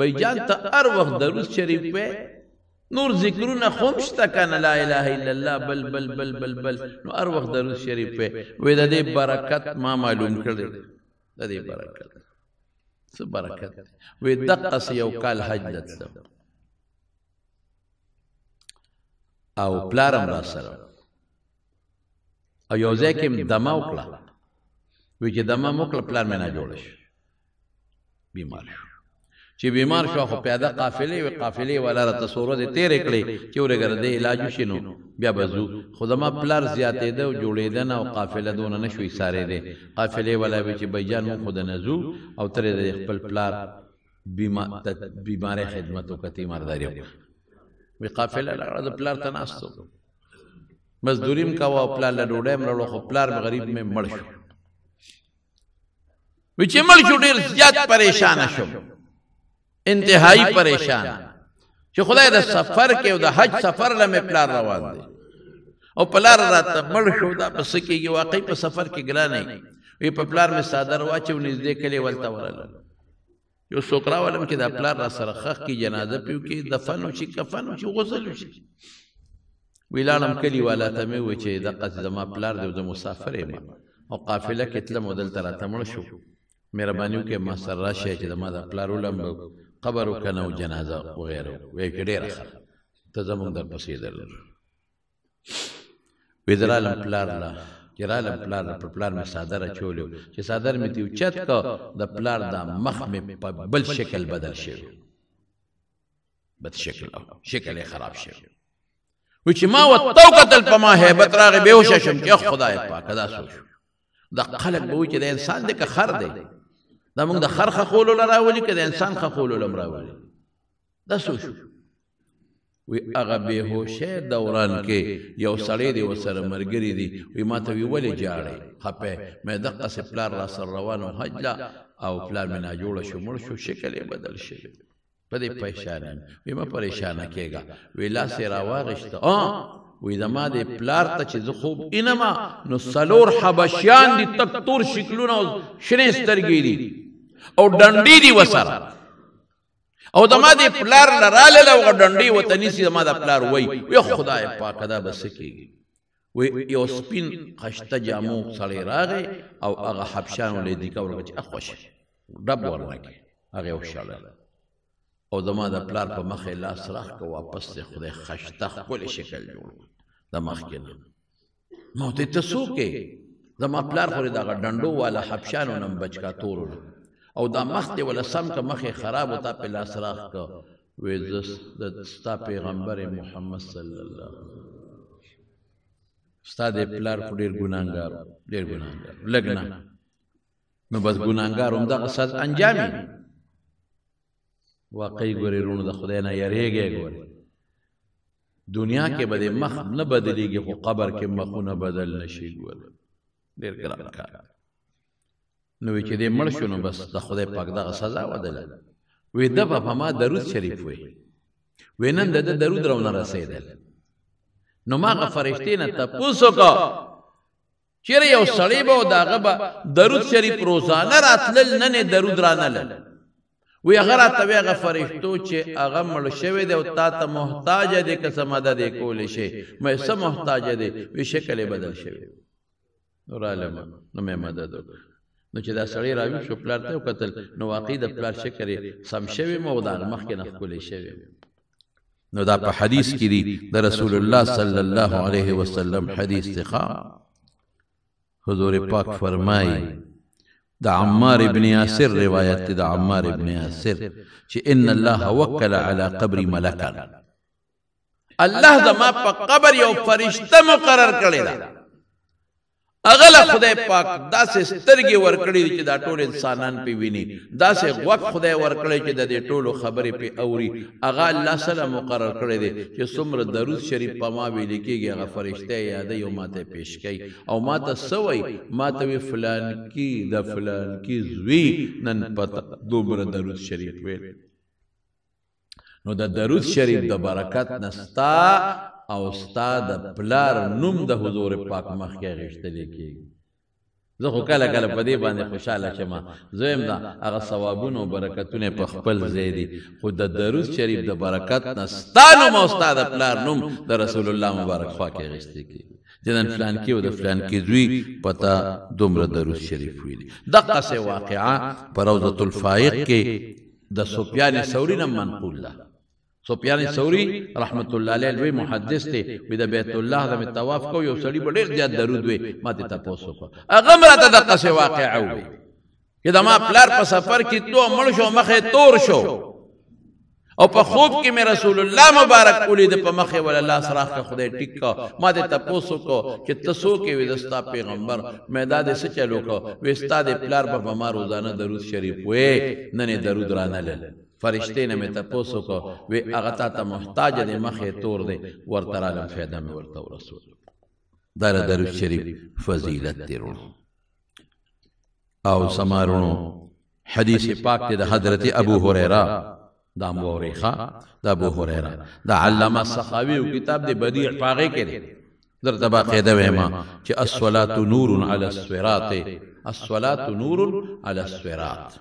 بیجان ته هر وخت درود شریف وی نور ذکرونه خو هم شته که نه لا اله الا الله بل بل بل بل بل نو هر وخت درود شریف وی د دې برکت ما معلوم کړی د دې برکت څه برکت وی دقسې یو کال حج ته تلم او پلارم را سره او یو ځای کې دمه وکړه وی چې دمه مو وکړه پلار مې نه جوړه شو بیمار شو چې بیمار شو خو پیاده قافلې وې قافلې والا راته سورتې تېرې کړې چې ورېږه د علاج وشي نو بیا به ځو خو زما پلار زیاتېده او جوړېده نه او قافله دونه نه شوی سارېدی قافلې والا وی چې بهجان مونږ خو د نه ځو او ترې د خپل پلار بیمارۍ خدمت وکړه تیمارداري وکړه وی قافله لاړه د پلار ته ناستو مزدوري م کوه او پلار له ډوډۍ م راوړه خو پلار مې غریب مې مړ شو وی چې مړ شو ډېر زیات پریشانه شوم انتهایی پریشان چې خدای د سفر کې او د حج سفر له مې پلار روان دی او پلار راته مړ شو دا په څه کېږي واقعي په سفر کې ګرانه وی په پلار مې څادر واچو نږدې کلي ولته ورغلم یو څوک راولم چې دا پلار را سره خښ کړي جنازه پې وکړي دفن وشي کفن وشي غسل وشي وی لاړم کلي والا ته مې وویل چې دقسې زما پلار دی زه مسافر یم او قافله کې تلم او دلته راته مړ شو مهرباني وکړئ ما سره راشئ چې زما د پلار ولمبه قبر وکنه او جنازه وغیره وی کې ډېره ښه ته زمونږ درپسې درلل وی زه رالم پلار له چې رالم پلار له پر پلار مې څادر اچولی و چې څادر مې تې اوچت که د پلار دا مخ مې په بل شکل بدل شوی بد شکل شکل یې خراب شوی وی چې ما ورته وکتل په ما هیبت راغی بېهوشه شم چې خدای پاکه دا څه شو دا خلک به وایي چې د انسان دی که خر دی دا موږ د خر خښولو له راولي که د انسان خښولو له م راولي دا څه شو وی هغه بېهوشۍ دوران کې یو سړی دی ورسره ملګري دي وی ما ته وی ولې جاړئ خپه مې دقسې پلار را سره روان و حج له او پلار مې ناجوړه شو مړ شو شکل یې بدل شوی په دې پریشانه وی مه پریشانه کېږه وی لاس یې راواغېسته وی زما دې پلار ته چې زه خوب اینما نو څلور حبشیان دي تک تور شکلونه او شنې سترګې دي او ډنډې دي ورسره او زما دې پلار له راغلل او ډنډې ورته نیسي زما د پلار وایي وی خدای پاکه دا به څه کېږي وی یو سپین خشته جامو سړی راغی او هغه حبشیان ولې دیکه ورکړه چې خوښ ډب ورنکې هغې وشړل او زما د پلار په مخ یې لاس راښ که واپس دی خدای خشته ښکلی شکل جوړ د مخکې نه ما ورته ته څوک یې زما پلار خو دغه ډنډو والا حبشیانو نه م بچ کا تورو نه او دا مخ دې ولا سم که مخ یې خراب و تا پې لاس راښ که وی زه ستا پیغمبر محمد صلی الله ستا د پلار خو ډېر ګناهګار ډېر ګناهګار لږ نه نو بس ګناهګار همدغه سز انجامي واقعي ګورې وروڼو د خدای نه یریږئ ګورې دنیا کې به دې مخ نه بدلېږي خو قبر کې مخونه بدل نه شي ګوره ډېر ګران کار نو وی چې دې مړ شو نو بس د خدای پاک دغه سزا ودله وی ده به په ما درود شریف وی وی نن د ده درود راونه رسېدل نو ما هغه فرشتې نه تپوس وکړه چېرې یو سړی به و د هغه به درود شریف روزانه راتلل نن یې درود رانلل وی هغه راته وی هغه فرشتو چې هغه مړ شوی دی او تا ته محتاجه دی که څه مدد یې کولی شي مې څه محتاجه دی وی شکل یې بدل شوی نو رالم نو مې مدد وکړ نو چې دا سړی راوي شو پلار ته وکتل نو واقعي د پلار شکر یې سم شوی مو د هغه مخکې نه ښکلی شوی نو دا په حدیث کې دی د رسول الله صلی الله علیه وسلم حدیث دی حضور پاک فرمایي دا عمار ابن یاسر روایت دی دا عمار ابن یاسر چې ان الله وکل علی قبر ملکا الله زما په قبر یو فرشته مقرر کړی دا اغله خدای پاک داسې سترګې ورکړي چې دا ټول انسانان پې ویني داسې غوږ خدای ورکړی چې د دې ټولو خبرې پې اوري هغه الله سره مقرر کړی دی چې څومره درود شریف په ما ویلې کېږي هغه فرشته یې یادوي او ما ته یې پیش کوي او ما ته څه وایي ما ته وی فلانکي د فلانکي زوی نن پته دومره درود شریف ویل نو د درود شریف د برکت نه ستا او ستا د پلار نوم د حضور پاک مخکې غښتلی کېږي زه خو کله کله په دې باندې خوشحاله شم زه یم دا هغه ثوابونه او برکتونه په خپل ځای دي خو د درود شریف د برکت نه ستا نوم او ستا د پلار نوم د رسول الله مبارک خوا کې غښتلی کېږي چې نن فلانکي او د فلانکي زوی پته دومره درود شریف ویلي دقسې واقعه په روضة الفائق کې د سفیان ثوری نه منقول ده سفیان ثوری رحمت الله علیه لوی محدث دی وی د بیت الله د طواف کو یو سړی په ډېر زیات درود وی ما ته تاسو کو هغه مرته د قصه واقعه وی کدا ما پلار په سفر کې تو مړ شو مخه تور شو او په خوب کې مې رسول الله مبارک ولید په مخه ول الله سره خدای ټیک کا ما ته تاسو کو چې تاسو کې وی دستا پیغمبر مې دا دې څه چلو کو وی استاد پلار په ما روزانه درود شریف وی نن درود رانل فرشتې نه مې تاسو کو وی هغه ته محتاج دی مخه تور دی ورته راغله فایده مې ورته رسول دا درود شریف فضیلت دی او سمارونو حدیث پاک دی د حضرت ابو هريره دا مورخه دا ابو هريره دا علامه السخاوي کتاب دی بدیع پاغه کې دی درته باقاعده ویما چې الصلاه نور علی الصراط الصلاه نور علی الصراط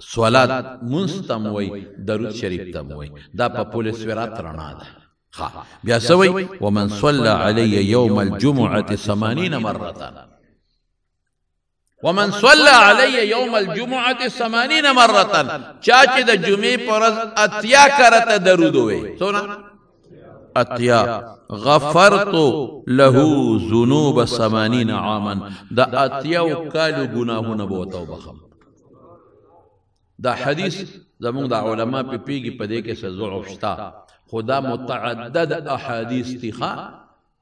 صلات مستموي درود شریف تموي دا په پولیس صراط رڼا ده بیا سوي ومن صلى علي يوم الجمعه 80 مره ومن صلى علي يوم الجمعه 80 مره چا چې د جمعې پر ورځ اتیا کرته درود وي سونا اتیا غفرت له ذنوب 80 عاما دا اتیا کالو گناهونه بو توبه دا حدیث زمونږ د علما په پیږي په دې کې څه ضعف شته خدا متعدد احادیث تیخا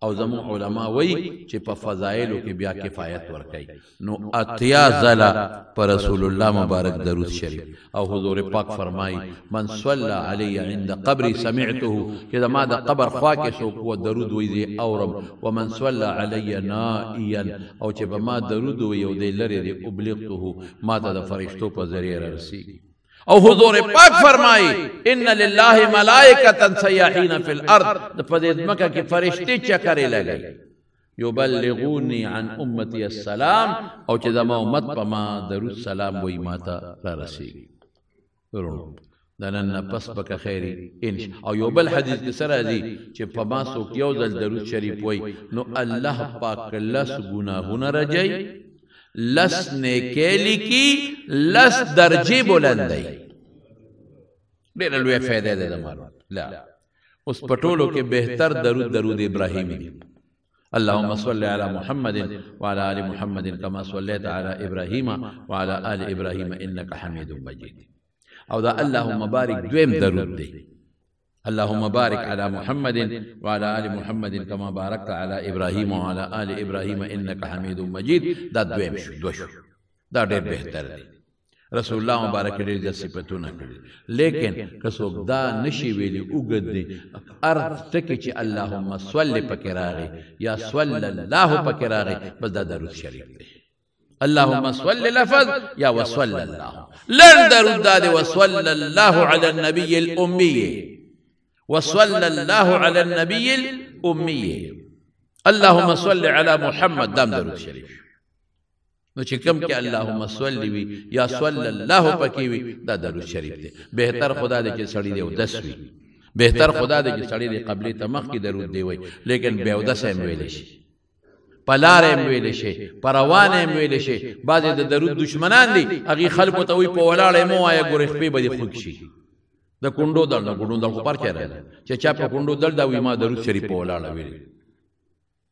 او زمونږ علما وایي چې په فضایلو کې بیا کفایت ورکوي نو اتیا ځله پر رسول الله مبارک درود شریف او حضور پاک فرمایي من صلى علي عند قبري سمعته چې ما د قبر خوا کې څوک و درود وایي اورم ومن صلى علي نائيا او چې به ما درود وایي او دی لري دی ابلغته ما ته د فرشتو په ذریعه رسیږي او حضور پاک فرمائی ان لله ملائکة سیاحین فی الارض پدید مکہ کی فرشتے چکرے لگئی یبلغونی عن امتی السلام او چې زما امت پا ما درود سلام وی ماتا را رسیگی دنن پس بکا خیری او یو بل حدیث کی سر دی چې پا ما سوک یوزل درود شریف وی نو اللہ پاک لس گناہون رجائی لس نیکیلی کی لس درجی بلندی دیر الوی فیده ده دمارو لا اس پٹولو کے بہتر درود ابراہیمی دی اللهم صل على محمد وعلى آل محمد كما صليت على إبراهيم وعلى آل إبراهيم إنك حميد مجيد او دا اللهم بارك دویم درود دی اللهم بارك على محمد وعلى آل محمد كما باركت على إبراهيم وعلى آل إبراهيم إنك حميد مجيد. دا دویم شو دو شو دا ډېر بهتر دی. رسول الله مبارک ډېر د صفاتونه کړي، لیکن که څوک دا نشي ویلي اوږد دی هر ټکي چې اللهم صل پکې راغی یا صلی الله پکې راغی بس دا درود شریف دی. اللهم صل لفظ یا وصل الله لن درود دا دی وصل الله على النبي الأمي وصلى الله على النبي الأمي. اللهم صل على محمد دام درود شریف. نو چې کوم کې اللهم صل وي یا صلی الله پکې وي دا درود شریف دی. بهتر خدا دې چې سړی دی او دس وي، بهتر خدا دې چې سړی دی قبلې ته مخکې درود دی وي، لیکن بیا او دس هم ویلی شي، پلار هم ویلی شي، پروان هم ویلی شي. بعضې د درود دشمنان دي هغې خلکو ته وایي په ولاړه مه وایه ګورې خپې به دې خوږ شي. د کونډو دل د کونډو دل خو پر چا راځي چې چا په کونډو دل دا وایي ما درود شریف په ولاړه ویلی،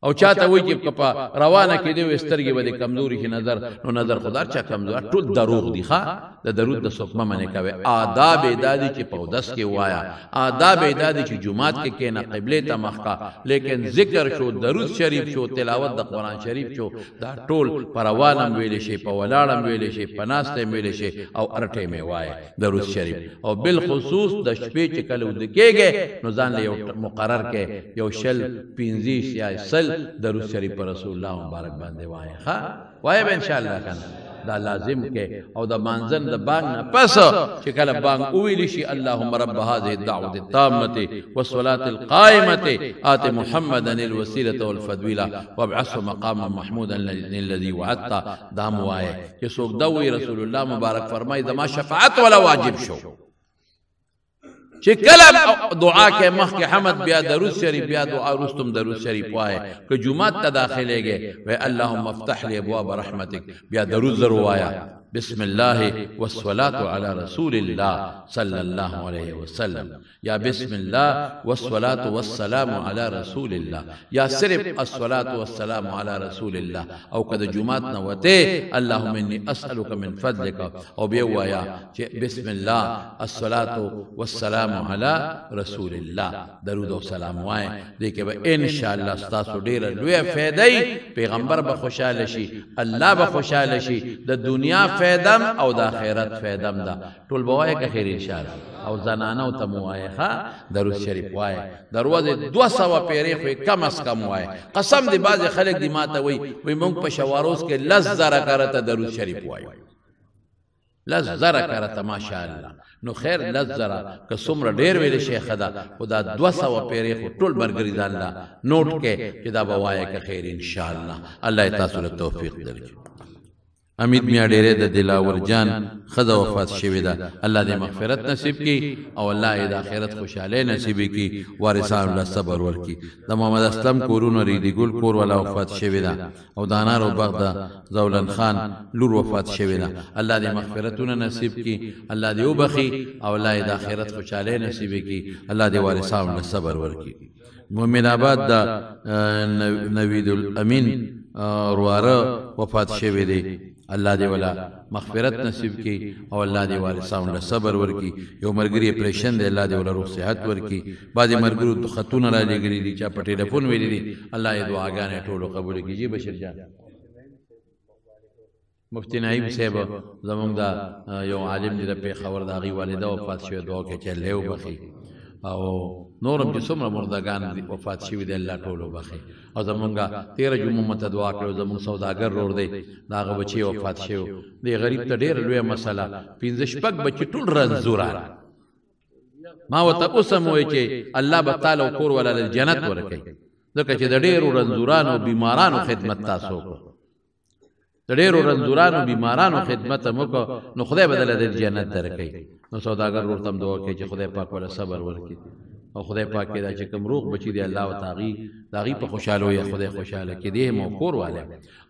او چاته وایي چې په روانه کې دی سترګې به دې کمزوري شي نظر، نو نظر خدار چا کمزور ټول دروغ دي. ښه د درود د څوک مه منې کوئ. آداب یې دا دي چې په اودس کې ووایه، آداب یې دا دي چې جومات کې کښېنه قبلې ته مخ کا، لیکن ذکر شو، درود شریف شو، تلاوت د قرآن شریف شو، دا ټول په روان هم ویلی شي، په ولاړ هم ویلی شي، په ناست هم ویلی شي، او هر ټیم یې وایه درود شریف. او بالخصوص د شپې چې کله وده کېږې نو ځان له یو مقرر کې یو شل 50 یا 100 درود شریف پر رسول الله مبارک باندې وایه. ښه وایه به انشاءالله کنه دا لازم کې. او د مانځن د بانګ نه پس چې کله بانګ وویلی شي اللهم رب هذه الدعوة التامة والصلاة القائمة آت محمدا الوسيلة والفضيلة وابعثه مقاما محمودا الذي وعدته. دا مو وایه چې څوک دا وایي رسول الله مبارک فرمایي زما شفاعت ولا واجب شو. چې کله دعا کې مخکې حمد بیا درود شریف بیا دعا رستم درود شریف وایه. که جمعات ته داخلېږې وی اللهم افتح لي ابواب رحمتك بیا درود ضرور وایه. بسم الله والصلاة على رسول الله صلى الله عليه وسلم، یا بسم الله والصلاة والسلام على رسول الله، یا صرف الصلاة والسلام على رسول الله. او کده جمعات نوته اللهم اني اسألك من فضلك، او بیا وایا چې بسم الله الصلاة والسلام على رسول الله درود او سلام وای. دې کې به ان شاء الله تاسو ډیر لوی فائدې، پیغمبر به خوشاله شي، الله به خوشاله شي، د دنیا فیدم او د آخرت فیدم دا ټول بوایه که خیر انشاءالله. او زنانو ته مو وایه ښه درود شریف وایه، د ورځې 200 پیرې خو کم از کم وایه. قسم دی بعضې خلک دی ما ته وایي موږ په شواروز کې 10,000 کرته درود شریف وایو، 10,000 کرته ماشاءالله. نو خیر 10,000 که څومره ډېر ویلی شي ښه ده، خو دا 200 پیرې خو ټول ملګري ځان له نوټ کې چې دا به وایه که خیر انشاءالله. الله یې تاسو له توفیق درکړي. امید میا ډېرې د دلاور جان ښځه وفات شوې ده، الله دې مغفرت نصیب کړي او الله یې د آخرت خوشحالۍ نصیب کړي، وارثانو له صبر ورکړي. د محمد اسلم کورونه ریدي ګل کور والا وفات شوې ده، او د انارو باغ د زولن خان لور وفات شوې ده. الله دې مغفرتونه نصیب کړي، الله دې وبخي او الله یې د آخرت خوشحالۍ نصیب کړي، الله دې وارثانو له صبر ورکړي. مومن آباد د نوید الامین رواره وفات شوې دی، الله دې ولا مغفرت نصیب کړي او الله دې وارثانو له صبر ورکړي. یو ملګري اپریشن دی، الله دې ولا روغ صحت ورکړي. بعضې ملګرو خطونه را لېږلي دي، چا په ټلیفون ویلي دي، الله یې دعاګانې ټولو قبول کړي. جی بشیر جان مفتی نعیم صاحب زمونږ دا یو عالم دی د پېښور د هغې والده وفات شوې، دعا کې چې الله یې وبخي. او نورم چې څومره مردگان وفات شوي دي الله ټول وبخي. او زمونږه 13 جمعه ته دعا کړو، زمونږ سوداګر رور دی د هغه بچي وفات شوی دی. غریب ته ډېره لویه مسله، 15 بچي ټول رنځوران. ما ورته اوس هم وایي چې الله به تعالی کور والا جنت ورکوي، ځکه چې د ډېرو رنځورانو بیمارانو خدمت تاسو وکړو، د ډېرو رنځورانو بیمارانو خدمت هم وکړو، نو خدای به دله د جنت درکوي. نو سوداګر ورته هم دعا کوي چې خدای پاک ولا صبر ورکړي، او خدای پاک کې دا چې کوم روغ بچي دی الله او د هغې په خوشحالو یا خدای خوشحاله کړي، دې هم کور والی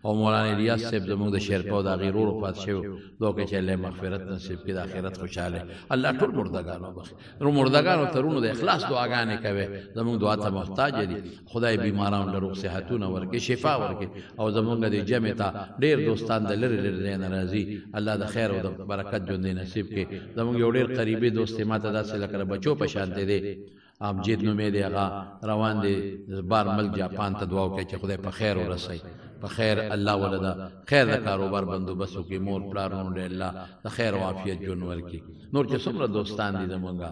او مولانا الیاس صاحب زموږ د شیرکو د هغې ورور وفات شوی دوی چې الله مغفرت نصیب کړي د آخرت خوشحاله الله ټول مردګانو بخښي مردګانو ترونو د اخلاص دعاګانې کوي زموږ دعا ته محتاج دي خدای بیمارانو له روغ صحتونه ورکړي شفا ورکړي او زموږ د جمع ته ډېر دوستان د لرې لرې ځای نه راځي الله د خیر او د برکت ژوند نصیب کړي زموږ یو ډېر قریبي دوست ما ته داسې لکه د بچو په شانتې دی امجد نومې دی هغه روان دی بار ملک جاپان ته دعا وکړي چې خدای په خیر ورسوي په خیر الله ولدا خیر د کاروبار بندوبست وکړي مور پلار نور الله د خیر او عافیت ژوند ورکړي نور چې څومره دوستان دي زمونږه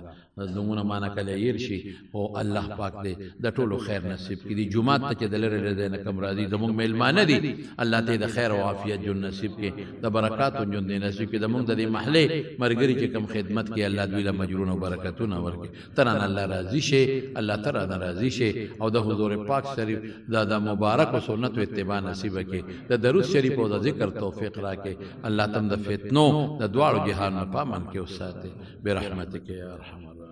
نومونه مانا کله هیر شي او الله پاک دې د ټولو خیر نصیب کړي جمعات ته چې د لرې لرې نه کم راځي زمونږ میلمانه دي الله ته د خیر او عافیت ژوند نصیب کړي د برکاتو ژوند نصیب کړي زمونږ د دې محلې مرګري چې کم خدمت کړي الله دوی له مجرونه او برکتونه ورکړي ترانه الله راضي شي الله تعالی راضي شي او د حضور پاک شریف د مبارک او سنت او اتباع نصیب کړي د درود شریف او د ذکر توفیق راکړي الله تم د فتنو د دواړو جهان په پامن کې وساتي برحمتک یا ارحم الراحمین